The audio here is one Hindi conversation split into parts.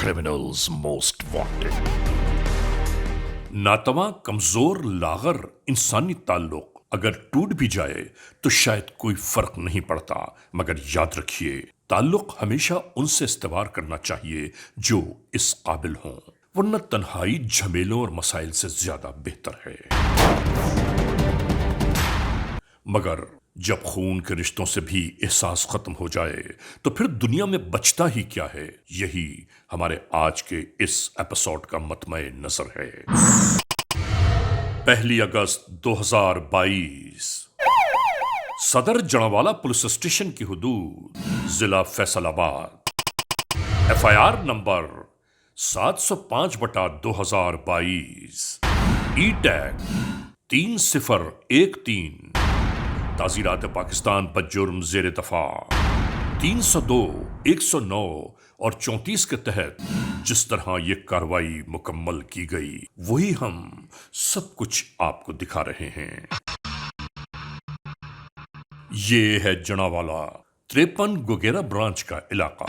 criminals most wanted। नातवा कमजोर लागर इंसानी ताल्लुक अगर टूट भी जाए तो शायद कोई फर्क नहीं पड़ता, मगर याद रखिए ताल्लुक हमेशा उनसे इस्तेवार करना चाहिए जो इस काबिल हों, वरना तन्हाई झमेलों और मसाइल से ज्यादा बेहतर है। मगर जब खून के रिश्तों से भी एहसास खत्म हो जाए तो फिर दुनिया में बचता ही क्या है। यही हमारे आज के इस एपिसोड का मतमय नजर है। 1 अगस्त 2022 सदर जड़ावाला पुलिस स्टेशन की हुदूद जिला फैसलाबाद। FIR नंबर 705/2022 ई टैग 3013 ताजीरात पाकिस्तान बजुर्म जेर दफा 302, 109 और 34 के तहत जिस तरह यह कार्रवाई मुकम्मल की गई वही हम सब कुछ आपको दिखा रहे हैं। ये है जड़ावाला 53 गोगेरा ब्रांच का इलाका।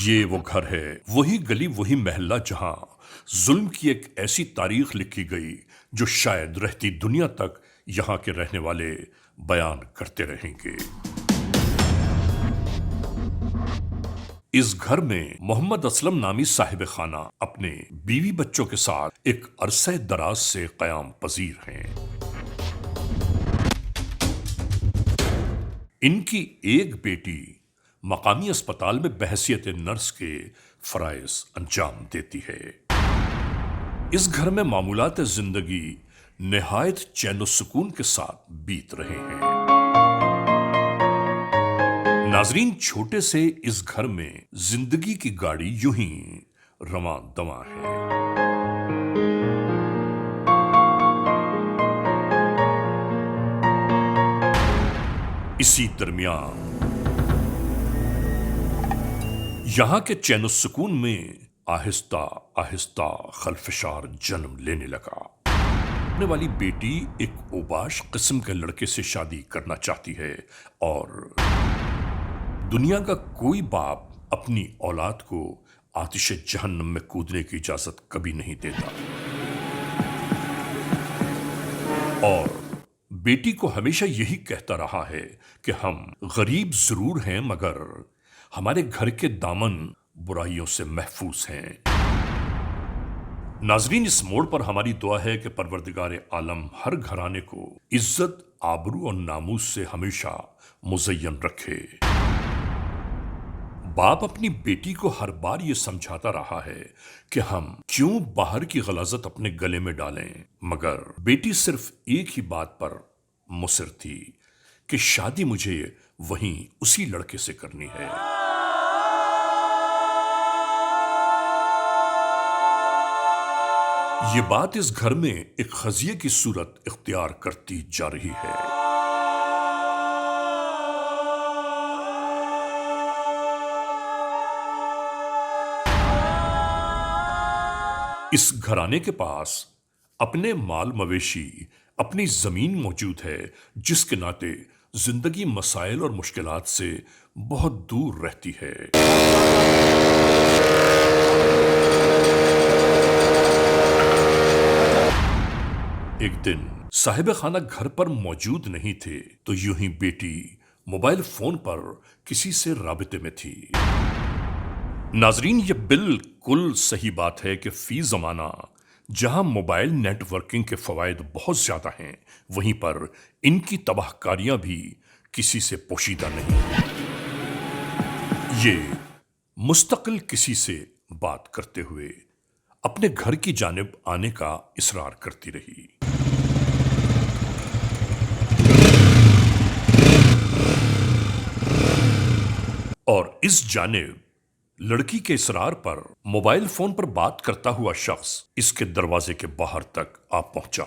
ये वो घर है, वही गली, वही महल्ला जहां जुल्म की एक ऐसी तारीख लिखी गई जो शायद रहती दुनिया तक यहां के रहने वाले बयान करते रहेंगे। इस घर में मोहम्मद असलम नामी साहिब खाना अपने बीवी बच्चों के साथ एक अरसे दराज से कयाम पजीर हैं। इनकी एक बेटी मकामी अस्पताल में बहसियत नर्स के फराइज अंजाम देती है। इस घर में मामूलात जिंदगी निहायत चैन सुकून के साथ बीत रहे हैं। नाजरीन, छोटे से इस घर में जिंदगी की गाड़ी यूं ही रवां दवां है। इसी दरमियान यहां के चैन सुकून में आहिस्ता आहिस्ता खलफशार जन्म लेने लगा। अपने वाली बेटी एक ओबाश किस्म के लड़के से शादी करना चाहती है और दुनिया का कोई बाप अपनी औलाद को आतिश जहन्नम में कूदने की इजाजत कभी नहीं देता। और बेटी को हमेशा यही कहता रहा है कि हम गरीब जरूर हैं मगर हमारे घर के दामन बुराइयों से महफूज हैं। नाजरीन, इस मोड़ पर हमारी दुआ है कि परवरदिगार आलम हर घराने को इज्जत, आबरू और नामूस से हमेशा मुज़य्यन रखे। बाप अपनी बेटी को हर बार यह समझाता रहा है कि हम क्यों बाहर की गलाजत अपने गले में डालें, मगर बेटी सिर्फ एक ही बात पर मुसिर थी कि शादी मुझे वहीं उसी लड़के से करनी है। ये बात इस घर में एक खजिए की सूरत इख्तियार करती जा रही है। इस घराने के पास अपने माल मवेशी, अपनी जमीन मौजूद है, जिसके नाते जिंदगी मसाइल और मुश्किलात से बहुत दूर रहती है। एक दिन साहिब खाना घर पर मौजूद नहीं थे तो यूं ही बेटी मोबाइल फोन पर किसी से राबिते में थी। नाजरीन, ये बिल्कुल सही बात है कि फी जमाना जहां मोबाइल नेटवर्किंग के फवायद बहुत ज्यादा हैं, वहीं पर इनकी तबाहकारियां भी किसी से पोशीदा नहीं। ये मुस्तकिल किसी से बात करते हुए अपने घर की जानिब आने का इसरार करती रही। और इस जानिब लड़की के इसरार पर मोबाइल फोन पर बात करता हुआ शख्स इसके दरवाजे के बाहर तक आ पहुंचा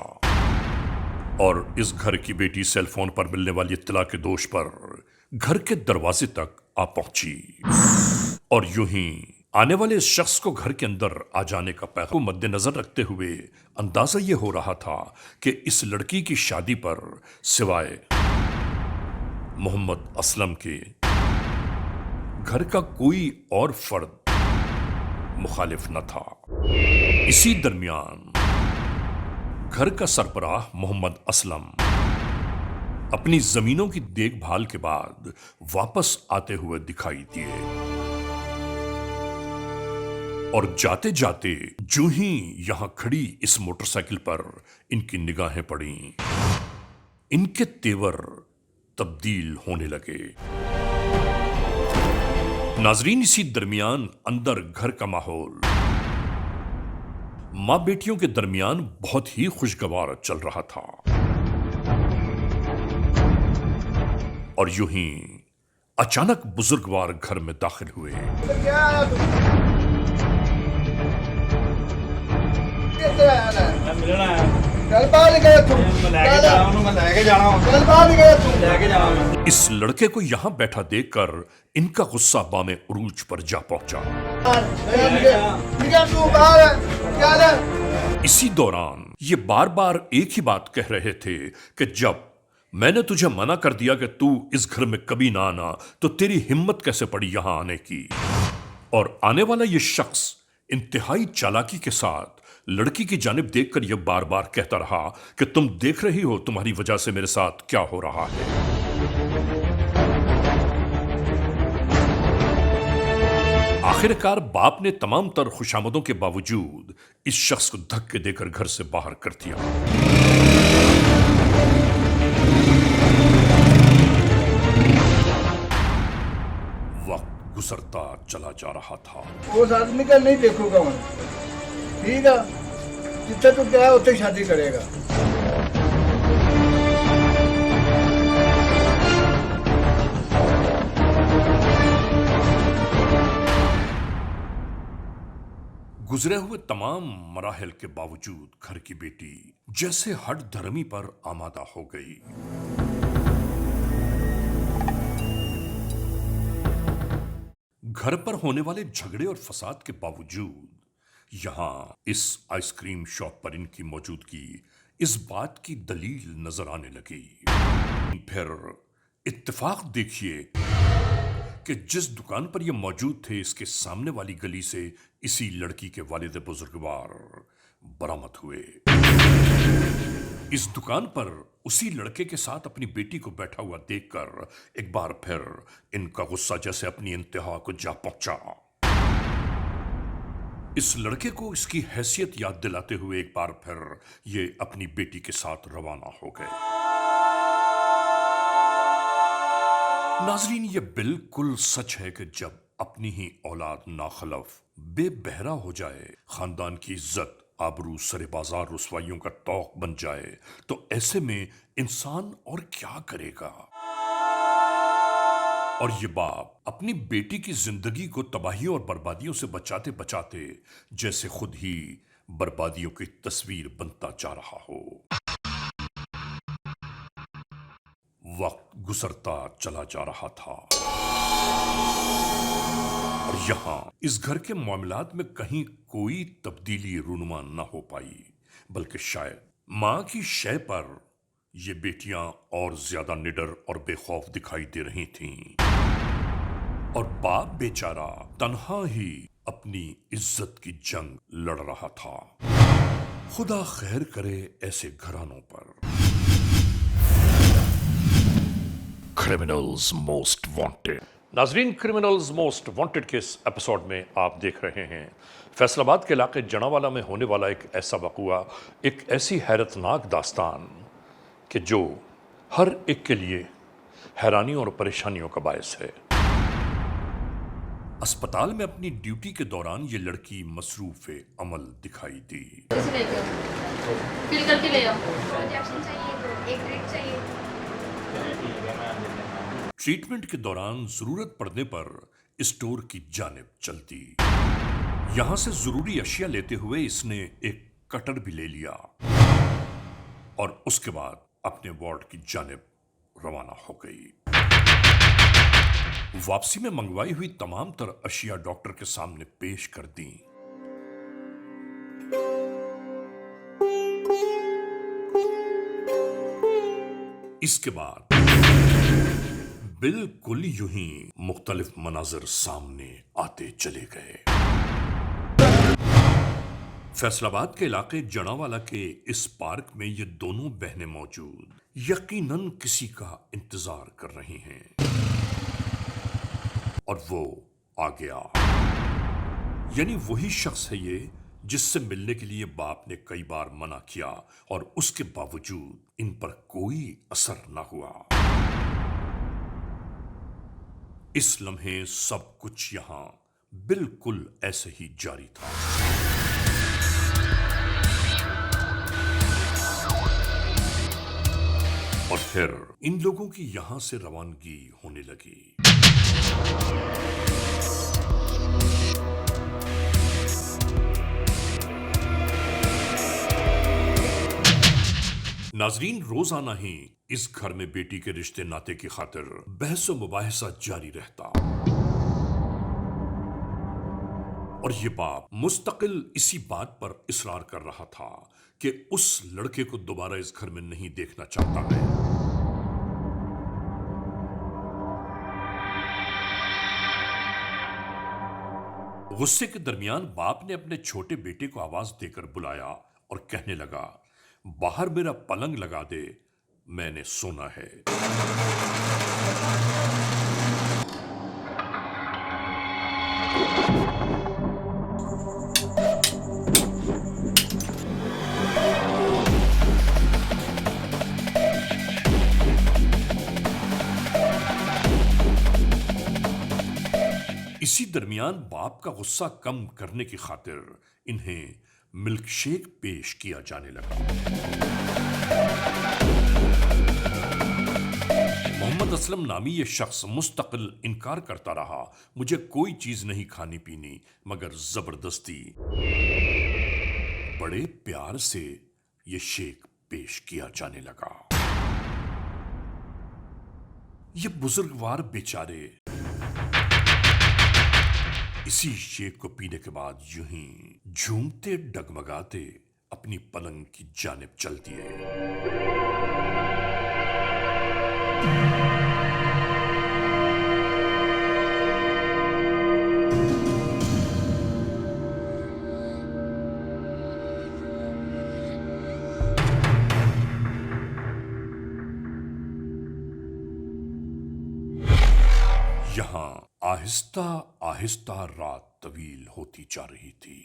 और इस घर की बेटी सेल फोन पर मिलने वाली इत्तला के दोष पर घर के दरवाजे तक आ पहुंची और यूं ही आने वाले इस शख्स को घर के अंदर आ जाने का पैगाम मद्देनजर रखते हुए अंदाजा यह हो रहा था कि इस लड़की की शादी पर सिवाय मोहम्मद असलम के घर का कोई और फर्द मुखालिफ न था। इसी दरमियान घर का सरबराह मोहम्मद असलम अपनी जमीनों की देखभाल के बाद वापस आते हुए दिखाई दिए और जाते जाते जो ही यहां खड़ी इस मोटरसाइकिल पर इनकी निगाहें पड़ी, इनके तेवर तब्दील होने लगे। नाजरीन, इसी दरमियान अंदर घर का माहौल मां बेटियों के दरमियान बहुत ही खुशगवार चल रहा था और यूं ही अचानक बुजुर्गवार घर में दाखिल हुए। इस लड़के को यहां बैठा देखकर इनका गुस्सा बामे उरूज पर जा पहुंचा। इसी दौरान ये बार बार एक ही बात कह रहे थे कि जब मैंने तुझे मना कर दिया कि तू इस घर में कभी ना आना, तो तेरी हिम्मत कैसे पड़ी यहां आने की। और आने वाला ये शख्स इंतहाई चालाकी के साथ लड़की की जानिब देखकर यह बार बार कहता रहा कि तुम देख रही हो तुम्हारी वजह से मेरे साथ क्या हो रहा है। आखिरकार बाप ने तमाम तर खुशामदों के बावजूद इस शख्स को धक्के देकर घर से बाहर कर दिया। वक्त गुजरता चला जा रहा था। उस आदमी का नहीं देखूंगा मैं, ठीक है, जितना तू क्या है उतनी शादी करेगा। गुजरे हुए तमाम मराहल के बावजूद घर की बेटी जैसे हट धर्मी पर आमादा हो गई। घर पर होने वाले झगड़े और फसाद के बावजूद यहां इस आइसक्रीम शॉप पर इनकी मौजूदगी इस बात की दलील नजर आने लगी। फिर इत्तेफाक देखिए कि जिस दुकान पर ये मौजूद थे, इसके सामने वाली गली से इसी लड़की के वालिद बुजुर्गवार बरामद हुए। इस दुकान पर उसी लड़के के साथ अपनी बेटी को बैठा हुआ देखकर एक बार फिर इनका गुस्सा जैसे अपनी इंतहा को जा पहुंचा। इस लड़के को इसकी हैसियत याद दिलाते हुए एक बार फिर ये अपनी बेटी के साथ रवाना हो गए। नाजरीन, ये बिल्कुल सच है कि जब अपनी ही औलाद नाखलफ बेबहरा हो जाए, खानदान की इज्जत आबरू सरे बाजार रुसवाइयों का तौक बन जाए, तो ऐसे में इंसान और क्या करेगा। और ये बाप अपनी बेटी की जिंदगी को तबाहियों और बर्बादियों से बचाते बचाते जैसे खुद ही बर्बादियों की तस्वीर बनता जा रहा हो। वक्त गुजरता चला जा रहा था और यहां इस घर के मामलात में कहीं कोई तब्दीली रूनुमा न हो पाई, बल्कि शायद मां की शय पर ये बेटियां और ज्यादा निडर और बेखौफ दिखाई दे रही थीं और बाप बेचारा तन्हा ही अपनी इज्जत की जंग लड़ रहा था। खुदा खैर करे ऐसे घरानों पर। Criminals most wanted. नाजरीन, क्रिमिनल्स मोस्ट वांटेड के इस एपिसोड में आप देख रहे हैं फैसलाबाद के इलाके जनावाला में होने वाला एक ऐसा वाक़या, एक ऐसी हैरतनाक दास्तान कि जो हर एक के लिए हैरानी और परेशानियों का बायस है। अस्पताल में अपनी ड्यूटी के दौरान ये लड़की मसरूफ अमल दिखाई दी। फिल करके ले आओ। इंजेक्शन चाहिए, एक ड्रिप चाहिए। ट्रीटमेंट के दौरान जरूरत पड़ने पर स्टोर की जानिब चलती। यहां से जरूरी अशिया लेते हुए इसने एक कटर भी ले लिया और उसके बाद अपने वार्ड की जानिब रवाना हो गई। वापसी में मंगवाई हुई तमाम तर अशिया डॉक्टर के सामने पेश कर दी। इसके बाद बिल्कुल यूं ही मुख्तलिफ मनाजिर सामने आते चले गए। फैसलाबाद के इलाके जड़ावाला के इस पार्क में ये दोनों बहनें मौजूद यकीनन किसी का इंतजार कर रही हैं और वो आ गया। यानी वही शख्स है ये जिससे मिलने के लिए बाप ने कई बार मना किया और उसके बावजूद इन पर कोई असर न हुआ। इस लम्हे सब कुछ यहां बिल्कुल ऐसे ही जारी था। और फिर इन लोगों की यहां से रवानगी होने लगी। नाजरीन, रोजाना ही इस घर में बेटी के रिश्ते नाते की खातिर बहस व मुबाहिसा जारी रहता और ये बाप मुस्तकिल इसी बात पर इसरार कर रहा था कि उस लड़के को दोबारा इस घर में नहीं देखना चाहता है। गुस्से के दरमियान बाप ने अपने छोटे बेटे को आवाज देकर बुलाया और कहने लगा, बाहर मेरा पलंग लगा दे, मैंने सोना है। इसी दरमियान बाप का गुस्सा कम करने की खातिर इन्हें मिल्क शेक पेश किया जाने लगा। मोहम्मद असलम नामी ये शख्स मुस्तकिल इनकार करता रहा, मुझे कोई चीज नहीं खानी पीनी, मगर जबरदस्ती बड़े प्यार से ये शेक पेश किया जाने लगा। ये बुजुर्गवार बेचारे इसी शेक को पीने के बाद यूं ही झूमते डगमगाते अपनी पलंग की जानिब चल दिए। यहां आहिस्ता आहिस्ता रात तवील होती जा रही थी।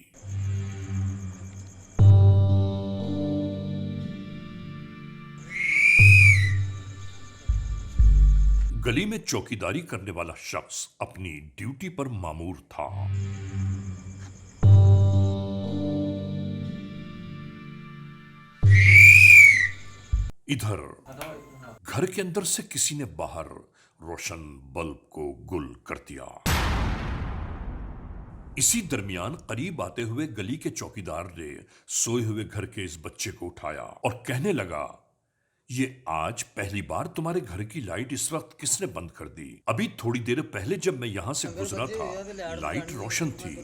गली में चौकीदारी करने वाला शख्स अपनी ड्यूटी पर मामूर था। इधर घर के अंदर से किसी ने बाहर रोशन बल्ब को गुल कर दिया। इसी दरमियान करीब आते हुए गली के चौकीदार ने सोए हुए घर के इस बच्चे को उठाया और कहने लगा, ये आज पहली बार तुम्हारे घर की लाइट इस वक्त किसने बंद कर दी? अभी थोड़ी देर पहले जब मैं यहां से गुजरा था लाइट रोशन थी,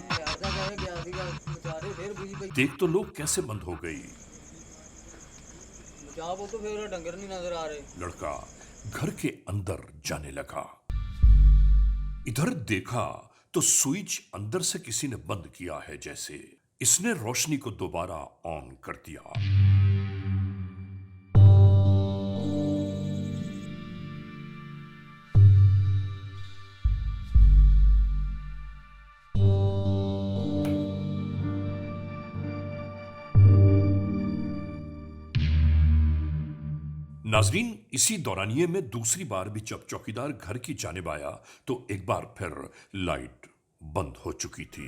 देख तो लोग कैसे बंद हो गई। तो फिर डंगर नहीं नजर आ रहे। लड़का घर के अंदर जाने लगा। इधर देखा तो स्विच अंदर से किसी ने बंद किया है जैसे। इसने रोशनी को दोबारा ऑन कर दिया। नाजरीन, इसी दौरानिये में दूसरी बार भी जब चौकीदार घर की जानिब आया तो एक बार फिर लाइट बंद हो चुकी थी।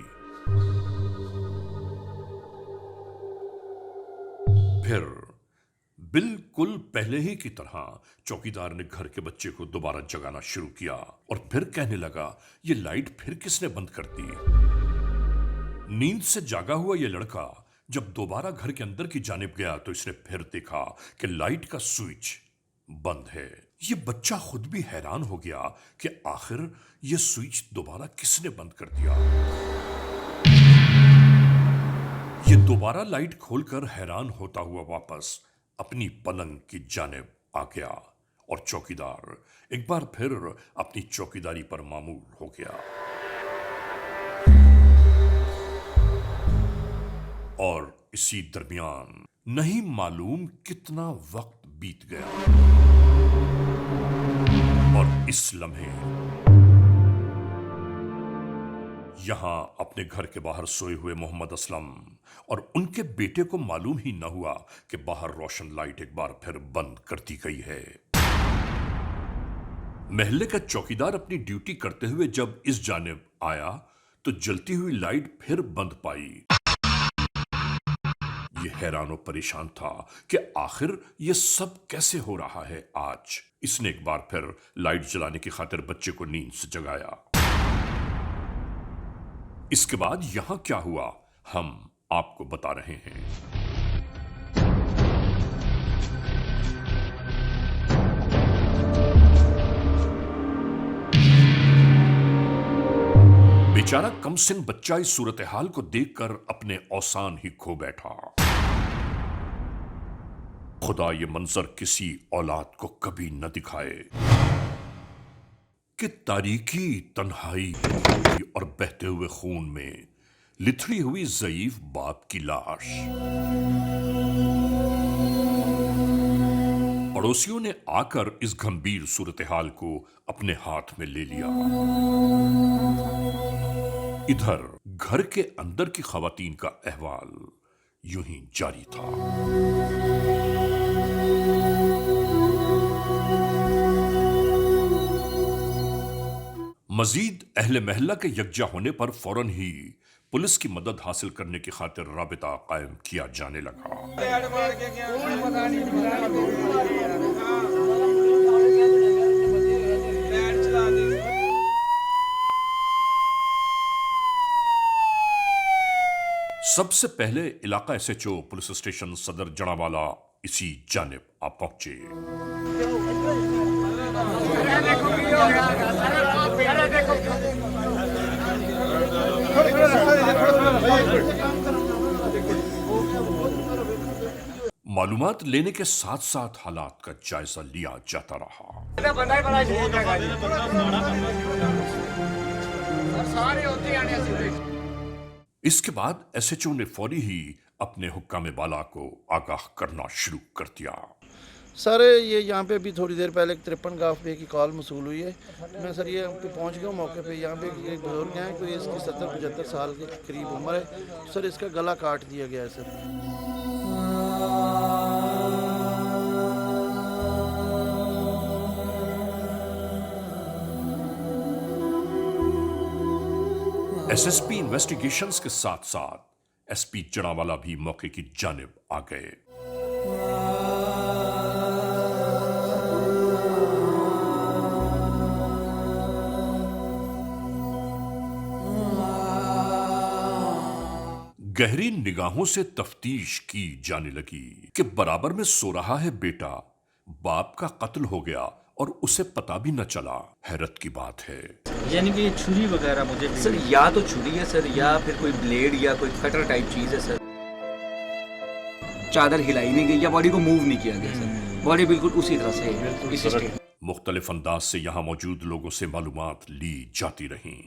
फिर बिल्कुल पहले ही की तरह चौकीदार ने घर के बच्चे को दोबारा जगाना शुरू किया और फिर कहने लगा, ये लाइट फिर किसने बंद कर दी? नींद से जागा हुआ ये लड़का जब दोबारा घर के अंदर की जानिब गया तो इसने फिर देखा कि लाइट का स्विच बंद है। ये बच्चा खुद भी हैरान हो गया कि आखिर ये स्विच दोबारा किसने बंद कर दिया। ये दोबारा लाइट खोलकर हैरान होता हुआ वापस अपनी पलंग की जानिब आ गया और चौकीदार एक बार फिर अपनी चौकीदारी पर मामूर हो गया। और इसी दरमियान नहीं मालूम कितना वक्त बीत गया और इस लम्हे यहां अपने घर के बाहर सोए हुए मोहम्मद असलम और उनके बेटे को मालूम ही न हुआ कि बाहर रोशन लाइट एक बार फिर बंद कर दी गई है। महल्ले का चौकीदार अपनी ड्यूटी करते हुए जब इस जानिब आया तो जलती हुई लाइट फिर बंद पाई। यह हैरान और परेशान था कि आखिर यह सब कैसे हो रहा है आज। इसने एक बार फिर लाइट जलाने की खातिर बच्चे को नींद से जगाया। इसके बाद यहां क्या हुआ हम आपको बता रहे हैं। बेचारा कमसिन बच्चा इस सूरत हाल को देखकर अपने औसान ही खो बैठा। खुदा ये मंजर किसी औलाद को कभी न दिखाए कि तारीकी, तन्हाई और बहते हुए खून में लिथड़ी हुई ज़ईफ बाप की लाश। पड़ोसियों ने आकर इस गंभीर सूरत हाल को अपने हाथ में ले लिया। इधर घर के अंदर की खवातीन का अहवाल यूं ही जारी था। मजीद अहले महल्ला के यकजा होने पर फौरन ही पुलिस की मदद हासिल करने की खातिर राबिता कायम किया जाने लगा। सबसे पहले इलाका एसएचओ पुलिस स्टेशन सदर जड़ावाला इसी जानिब आ पहुंचे। मालूमात लेने के साथ साथ हालात का जायजा लिया जाता रहा। इसके बाद एसएचओ ने फौरी ही अपने हुक्काम बाला को आगाह करना शुरू कर दिया। सर ये यहाँ पे अभी थोड़ी देर पहले 53 गाफ पे की कॉल मसूल हुई है। मैं सर ये पे पहुँच गया मौके पे। यहाँ पे एक बुजुर्ग हैं, कोई इसकी 70-75 साल के करीब उम्र है। सर इसका गला काट दिया गया है सर। एसएसपी इन्वेस्टिगेशंस के साथ साथ एसपी जड़ावाला भी मौके की जानिब आ गए। गहरी निगाहों से तफ्तीश की जाने लगी कि बराबर में सो रहा है बेटा, बाप का कत्ल हो गया और उसे पता भी न चला। हैरत की बात है। यानी कि छुरी वगैरह मुझे सर, या तो छुरी है सर, या फिर कोई ब्लेड या कोई कटर टाइप चीज है सर। चादर हिलाई नहीं गई या बॉडी को मूव नहीं किया गया सर। बॉडी बिल्कुल उसी तरह से इसी स्टेट। मुख्तलिफ अंदाज से यहाँ मौजूद लोगों से मालूमात ली जाती रहीं।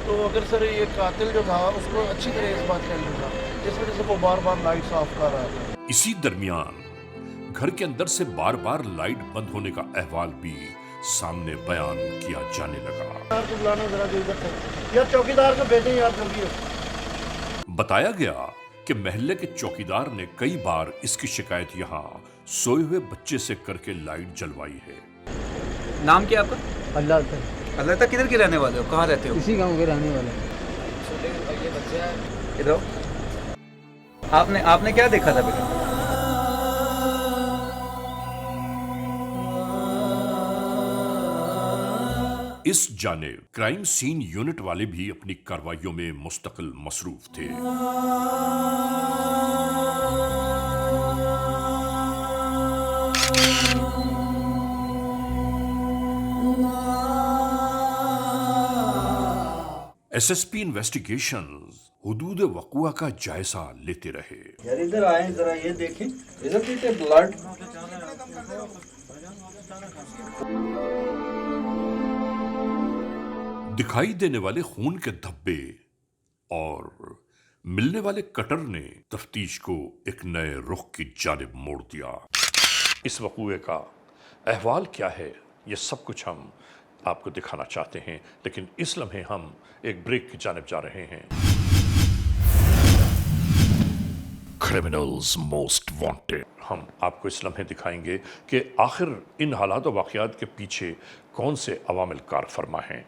तो अगर सर ये कातिल जो था उसको अच्छी तरह इस बात का इल्म था, इस वजह से वो बार बार लाइट्स ऑफ कर रहा था। इसी दरमियान घर के अंदर से बार बार लाइट बंद होने का अहवाल भी सामने बयान किया जाने लगा। यार चौकीदार को भेजें यार जल्दी। बताया गया कि महल्ले के चौकीदार ने कई बार इसकी शिकायत यहाँ सोए हुए बच्चे से करके लाइट जलवाई है। नाम क्या आपका? अल्लाह अल्लाह तक। किधर के रहने वाले हो? कहाँ रहते हो? इसी गांव के रहने वाले। इधर आपने क्या देखा था बेटा? इस जानिब क्राइम सीन यूनिट वाले भी अपनी कार्रवाइयों में मुस्तकिल मसरूफ थे। एसएसपी इन्वेस्टिगेशंस हुदूद वक़ुआ का जायजा लेते रहे। यार इधर आए, जरा ये देखें, इधर पीछे ब्लड। दिखाई देने वाले खून के धब्बे और मिलने वाले कटर ने तफ्तीश को एक नए रुख की जानिब मोड़ दिया। इस वक़ूए का अहवाल क्या है, ये सब कुछ हम आपको दिखाना चाहते हैं, लेकिन इस लम्हे हम एक ब्रेक की जानिब जा रहे हैं। Criminals most wanted. हम आपको इस लम्हे दिखाएंगे कि आखिर इन हालात और वाक़यात के पीछे कौन से अवामिल कार फरमा हैं।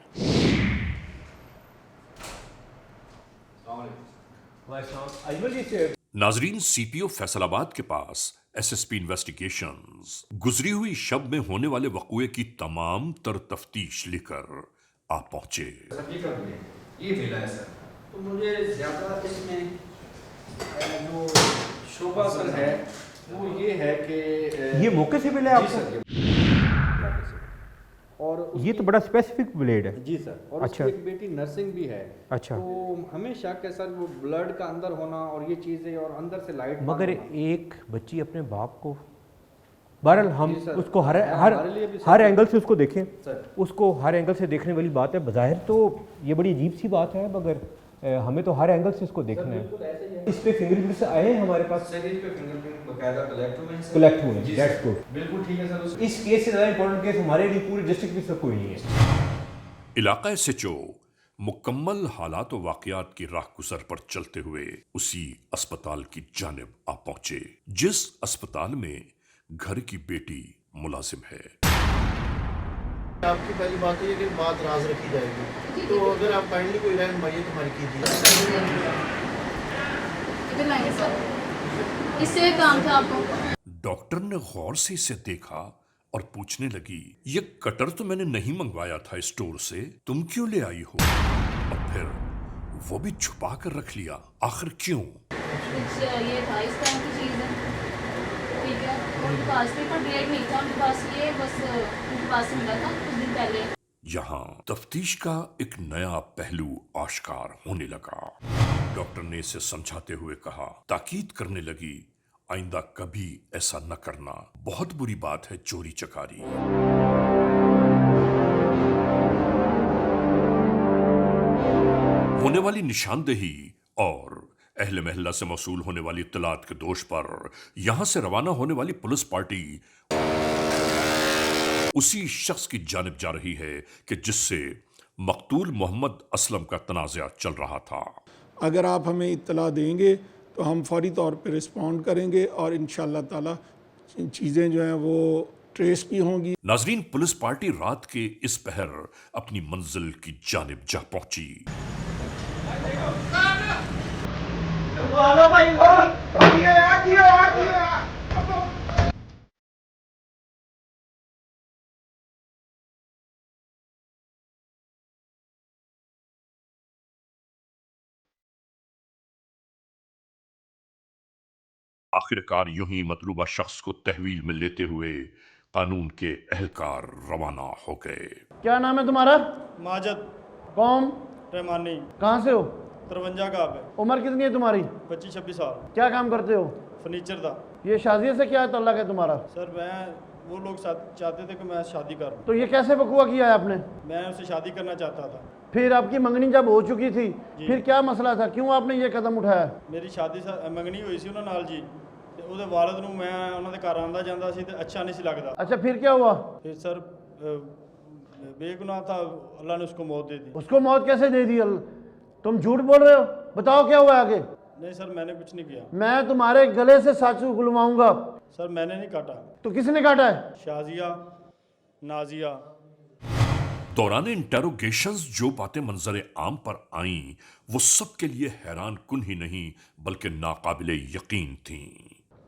नाजरीन, सीपीओ फैसलाबाद के पास एसएसपी इन्वेस्टिगेशंस गुजरी हुई शब में होने वाले वक़ूए की तमाम तर तफ्तीश लेकर आ पहुंचे। ये मिला है सर, तो मुझे ज़्यादा इसमें जो शोभा सर है वो ये है कि ये मौके से मिला है जी आपको? सर, और ये तो बड़ा स्पेसिफिक ब्लेड है। जी सर, और अच्छा। उसकी एक बेटी नर्सिंग भी है। अच्छा। तो हमें शक है सर वो ब्लड का अंदर होना और ये चीज़ें और अंदर से लाइट मगर एक बच्ची अपने बाप को, बहरहाल हम जी सर, उसको हर हमारे लिए भी हर सर- एंगल से उसको देखें, सर। उसको हर एंगल से देखने वाली बात है। बज़ाहिर तो ये बड़ी अजीब सी बात है, मगर हमें तो हर एंगल से इसको देखना है। इस पे फिंगरप्रिंट्स आए हैं हमारे पास, सर इस पे फिंगरप्रिंट बकायदा कलेक्ट हुए हैं सर। कलेक्ट हुए हैं। जी दैट्स सर, गुड। बिल्कुल ठीक है सर। उस इस केस से ज़्यादा इंपॉर्टेंट केस हमारे लिए पूरे डिस्ट्रिक्ट में सब कोई नहीं है। इलाका एसएचओ मुकम्मल हालात व वाक़यात की राह गुजर पर चलते हुए उसी अस्पताल की जानिब आ पहुंचे जिस अस्पताल में घर की बेटी मुलाजिम है। आपकी पहली बात तो ये कि बात राज रखी जाएगी, तो अगर आप काइंडली कोई रहनुमाई तुम्हारी कीजिए। इधर लाएंगे सर, इससे काम था आपको। डॉक्टर ने गौर से इसे देखा और पूछने लगी, ये कटर तो मैंने नहीं मंगवाया था स्टोर से, तुम क्यों ले आई हो? और फिर वो भी छुपा कर रख लिया, आखिर क्यों? कुछ ये था इस टाइम की चीज़ है, ठीक है। उनके पास भी पर ब्लेड नहीं था उनके पास, ये बस उनके पास से मिला था कुछ दिन पहले। यहाँ तफ्तीश का एक नया पहलू आश्कार होने लगा। डॉक्टर ने इसे समझाते हुए कहा, ताकीद करने लगी, आइंदा कभी ऐसा न करना, बहुत बुरी बात है चोरी चकारी। होने वाली निशानदेही और अहले महल्ला से मौसूल होने वाली इत्तलात के दोष पर यहां से रवाना होने वाली पुलिस पार्टी उसी शख्स की जानिब जा रही है कि जिससे मकतूल मोहम्मद असलम का तनाज़ा चल रहा था। अगर आप हमें इत्तला देंगे तो हम फौरी तौर पर रिस्पॉन्ड करेंगे और इंशाअल्लाह ताला चीज़ें जो हैं वो ट्रेस भी होंगी। नाजरीन, पुलिस पार्टी रात के इस पहर अपनी मंजिल की जानिब जा पहुंची। आखिरकार यूं ही मतलूबा शख्स को तहवील में लेते हुए कानून के एहलकार रवाना हो गए। क्या नाम है तुम्हारा? माजद कौम? रहमानी, कहाँ से हो? 53 का है, उम्र कितनी है तुम्हारी? 25-26 साल, क्या काम करते हो? फर्नीचर का। ये शादी से क्या ताल्लुक है तुम्हारा? सर वो लोग चाहते थे कि मैं शादी करूं, तो ये कैसे वकूआ किया है आपने? मैं उससे शादी करना चाहता था। फिर आपकी मंगनी जब हो चुकी थी, फिर क्या मसला था, क्यों आपने ये कदम उठाया? मेरी शादी मंगनी हुई सी ਉਹਨਾਂ ਨਾਲ ਜੀ, ਤੇ ਉਹਦੇ ਵਾਲਿਦ ਨੂੰ ਮੈਂ ਉਹਨਾਂ ਦੇ ਘਰ ਆਂਦਾ ਜਾਂਦਾ ਸੀ ਤੇ ਅੱਛਾ नहीं सी लगता। अच्छा, फिर क्या हुआ? फिर सर बेगुनाह था, अल्लाह ने उसको मौत दे दी। उसको मौत कैसे दे दी? तुम झूठ बोल रहे हो, बताओ क्या हुआ आगे? नहीं सर, मैंने कुछ नहीं किया। मैं तुम्हारे गले से सच उगलवाऊंगा। सर मैंने नहीं काटा। तो किसने काटा है? शाजिया, नाजिया। दौरान इंटेरोगेशंस जो बातें मंजर आम पर आईं वो सब के लिए हैरान कुन ही नहीं बल्कि नाकाबिले यकीन थीं।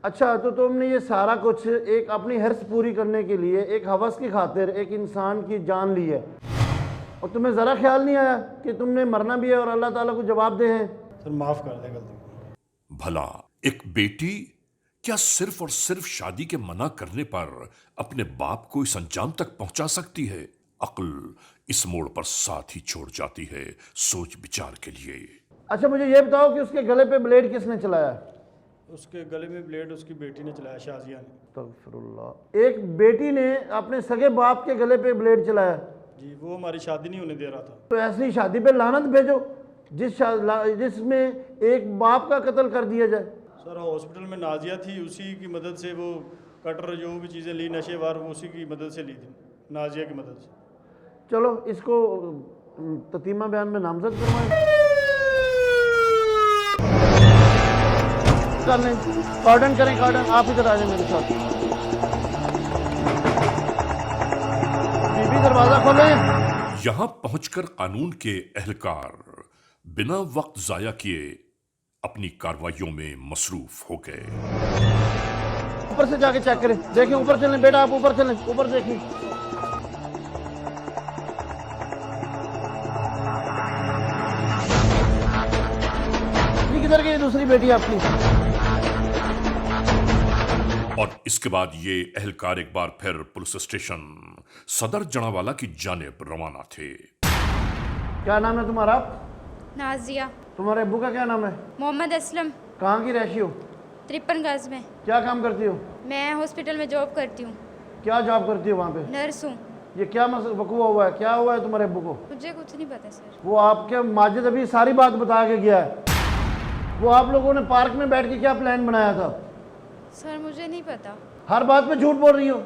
अच्छा, तो तुमने ये सारा कुछ एक अपनी हर्ष पूरी करने के लिए, एक हवस की खातिर एक इंसान की जान ली है, और तुम्हें ज़रा ख्याल नहीं आया कि तुमने मरना भी है और अल्लाह ताला को जवाब दे हैं? सर माफ़ कर दे गलती। भला एक बेटी क्या सिर्फ और सिर्फ शादी के मना करने पर अपने बाप को इस अंजाम तक पहुंचा सकती है? अक्ल इस मोड़ पर साथ ही छोड़ जाती है सोच विचार के लिए। अच्छा, मुझे ये बताओ कि उसके गले पे ब्लेड किसने चलाया? उसके गले में ब्लेड उसकी बेटी ने चलाया, शाजिया ने। अस्तगफिरुल्लाह। एक बेटी ने अपने सगे बाप के गले पे ब्लेड चलाया? जी, वो हमारी शादी नहीं होने दे रहा था। तो ऐसी शादी पे लानत भेजो। जिसमें एक बाप का कत्ल कर दिया जाए? सर हॉस्पिटल में नाजिया थी, उसी की मदद से वो कटर जो भी चीज़ें ली नशेवार, वो उसी की मदद से ली थी, नाजिया की मदद से। चलो इसको ततीमा बयान में नामजद करवाएं। कर लें, कार्डन करें, कार्डन। आप इधर आ जाए मेरे साथ। बीबी दरवाजा खोलें। यहां पहुंचकर कानून के एहलकार बिना वक्त जाया किए अपनी कार्रवाइयों में मसरूफ हो गए। ऊपर से जाके चेक करें, देखें, ऊपर चलें बेटा, आप ऊपर चलें, ऊपर देखें। ये किधर गई दूसरी बेटी आपकी? और इसके बाद ये एहलकार एक बार फिर पुलिस स्टेशन सदर जनावाला की जानिब रवाना थे। क्या नाम है तुम्हारा? नाजिया। तुम्हारे अब्बू का क्या नाम है? मोहम्मद असलम। कहाँ की रहशी हो? 53 गज में। क्या काम करती हो? मैं हॉस्पिटल में जॉब करती हूँ। क्या जॉब करती हो वहाँ पे? नर्स हूँ। ये क्या वकूआ हुआ है? क्या हुआ है तुम्हारे अब्बू को? मुझे कुछ नहीं पता सर। वो आपके माजिद अभी सारी बात बता के गया है। वो आप लोगों ने पार्क में बैठ के क्या प्लान बनाया था? सर मुझे नहीं पता। हर बात पे झूठ बोल रही हो।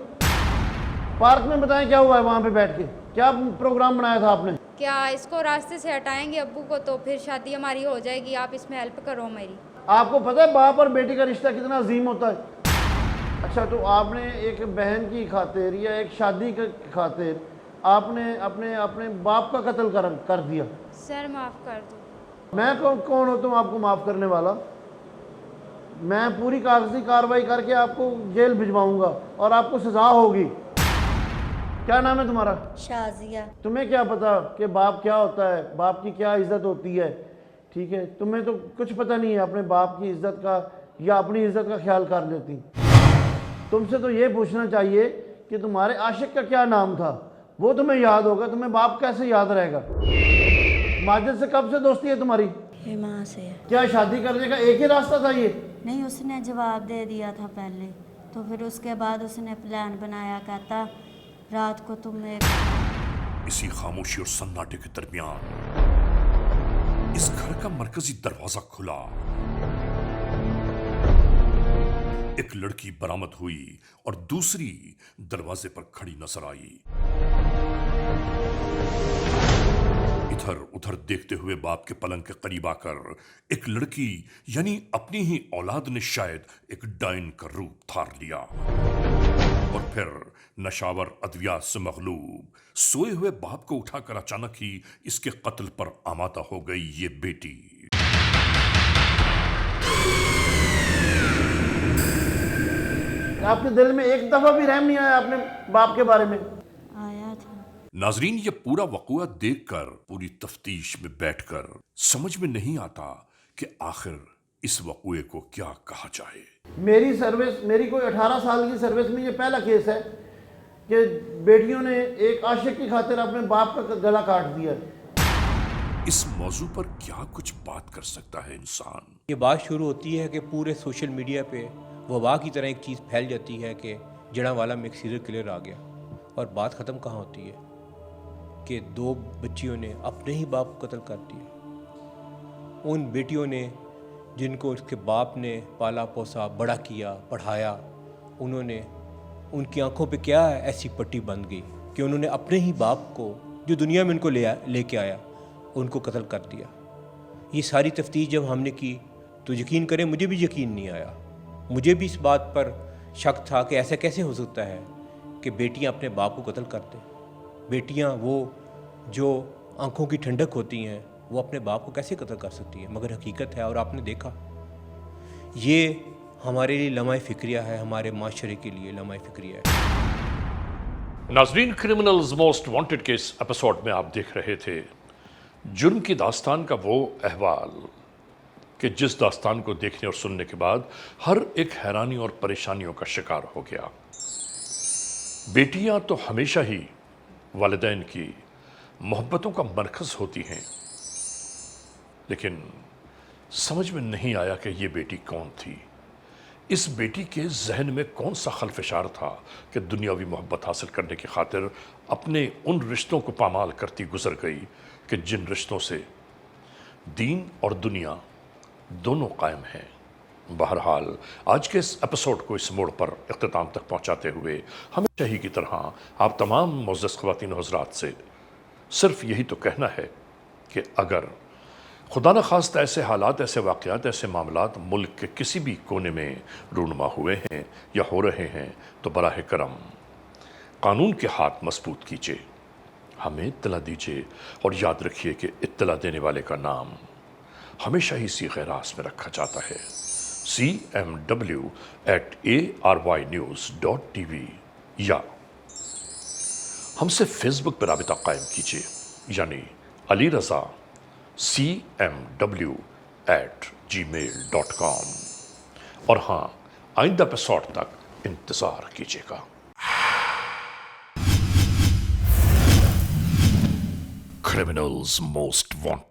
पार्क में बताएं क्या हुआ है वहाँ पे बैठ के, क्या प्रोग्राम बनाया था आपने? क्या इसको रास्ते से हटाएंगे अब्बू को तो फिर शादी हमारी हो जाएगी, आप इसमें हेल्प करो मेरी। आपको पता है बाप और बेटी का रिश्ता कितना अजीम होता है? अच्छा, तो आपने एक बहन की खातिर या एक शादी की खातिर आपने अपने अपने बाप का कत्ल कर दिया। सर माफ़ कर दो। मैं कौन होता हूँ आपको माफ़ करने वाला? मैं पूरी कागजी कार्रवाई करके आपको जेल भिजवाऊंगा और आपको सजा होगी। क्या नाम है तुम्हारा? शाजिया। तुम्हें क्या पता कि बाप क्या होता है, बाप की क्या इज्जत होती है? ठीक है, तुम्हें तो कुछ पता नहीं है अपने बाप की इज्जत का या अपनी इज्जत का ख्याल कर लेती। तुमसे तो ये पूछना चाहिए कि तुम्हारे आशिक का क्या नाम था, वो तुम्हें याद होगा, तुम्हें बाप कैसे याद रहेगा? माजिद से कब से दोस्ती है तुम्हारी? ये माँ से। क्या शादी करने का एक ही रास्ता था ये? नहीं, उसने जवाब दे दिया था पहले, तो फिर उसके बाद उसने प्लान बनाया, कहता रात को तुमने। इसी खामोशी और सन्नाटे के दरमियान इस घर का मरकजी दरवाजा खुला। एक लड़की बरामद हुई और दूसरी दरवाजे पर खड़ी नजर आई। इधर उधर देखते हुए बाप के पलंग के करीब आकर एक लड़की यानी अपनी ही औलाद ने शायद एक डायन का रूप धार लिया और फिर नशावर अद्वियात से मगलूब सोए हुए बाप को उठाकर अचानक ही इसके कत्ल पर आमादा हो गई ये बेटी। आपके दिल में एक दफा भी रहम नहीं आया अपने बाप के बारे में? आया था। नाजरीन, ये पूरा वक़ुआ देखकर पूरी तफ्तीश में बैठकर समझ में नहीं आता कि आखिर इस वक़ुए को क्या कहा जाए। मेरी कोई 18 साल की सर्विस में ये पहला केस है कि बेटियों ने एक आशिक की खातिर अपने बाप का गला काट दिया। इस मौजू पर क्या कुछ बात कर सकता है इंसान? ये बात शुरू होती है कि पूरे सोशल मीडिया पे वबा की तरह एक चीज़ फैल जाती है कि जड़ावाला में एक सीरियल किलर आ गया, और बात ख़त्म कहाँ होती है कि 2 बच्चियों ने अपने ही बाप को कत्ल कर दिया। उन बेटियों ने जिनको उसके बाप ने पाला पोसा, बड़ा किया, पढ़ाया, उन्होंने उनकी आंखों पे क्या ऐसी पट्टी बंध गई कि उन्होंने अपने ही बाप को जो दुनिया में उनको लेके आया उनको कत्ल कर दिया। ये सारी तफ्तीश जब हमने की तो यकीन करें मुझे भी यकीन नहीं आया। मुझे भी इस बात पर शक था कि ऐसा कैसे हो सकता है कि बेटियां अपने बाप को कत्ल कर दें। बेटियां वो जो आंखों की ठंडक होती हैं वो अपने बाप को कैसे कत्ल कर सकती है? मगर हकीकत है और आपने देखा, ये हमारे लिए लम्हा फ़िक्रिया है, हमारे माशरे के लिए लम्हा फ़िक्रिया है। नाजरीन, क्रिमिनल्स मोस्ट वांटेड के इस एपिसोड में आप देख रहे थे जुर्म की दास्तान का वो अहवाल कि जिस दास्तान को देखने और सुनने के बाद हर एक हैरानी और परेशानियों का शिकार हो गया। बेटियां तो हमेशा ही वालिदैन की मोहब्बतों का मरकज़ होती हैं, लेकिन समझ में नहीं आया कि ये बेटी कौन थी। इस बेटी के जहन में कौन सा खल्फिशार था कि दुनियावी मोहब्बत हासिल करने की खातिर अपने उन रिश्तों को पामाल करती गुजर गई कि जिन रिश्तों से दीन और दुनिया दोनों कायम हैं। बहरहाल आज के इस एपिसोड को इस मोड़ पर इख्तिताम तक पहुंचाते हुए हमेशा ही की तरह आप तमाम मुअज़्ज़ज़ ख़वातीन और हज़रात से सिर्फ यही तो कहना है कि अगर खुदा न खास्ता ऐसे हालात, ऐसे वाक़यात, ऐसे मामलात मुल्क के किसी भी कोने में रूनुमा हुए हैं या हो रहे हैं तो बराह करम कानून के हाथ मजबूत कीजिए, हमें इत्तला दीजिए और याद रखिए कि इत्तला देने वाले का नाम हमेशा ही सीग़े रास में रखा जाता है, cmw@arYnews.tv, या हमसे फेसबुक पर राबिता कायम कीजिए यानी अली रज़ा cmw@gmail.com। और हाँ, आइंदा एपिसोड तक इंतज़ार कीजिएगा। Criminals most wanted.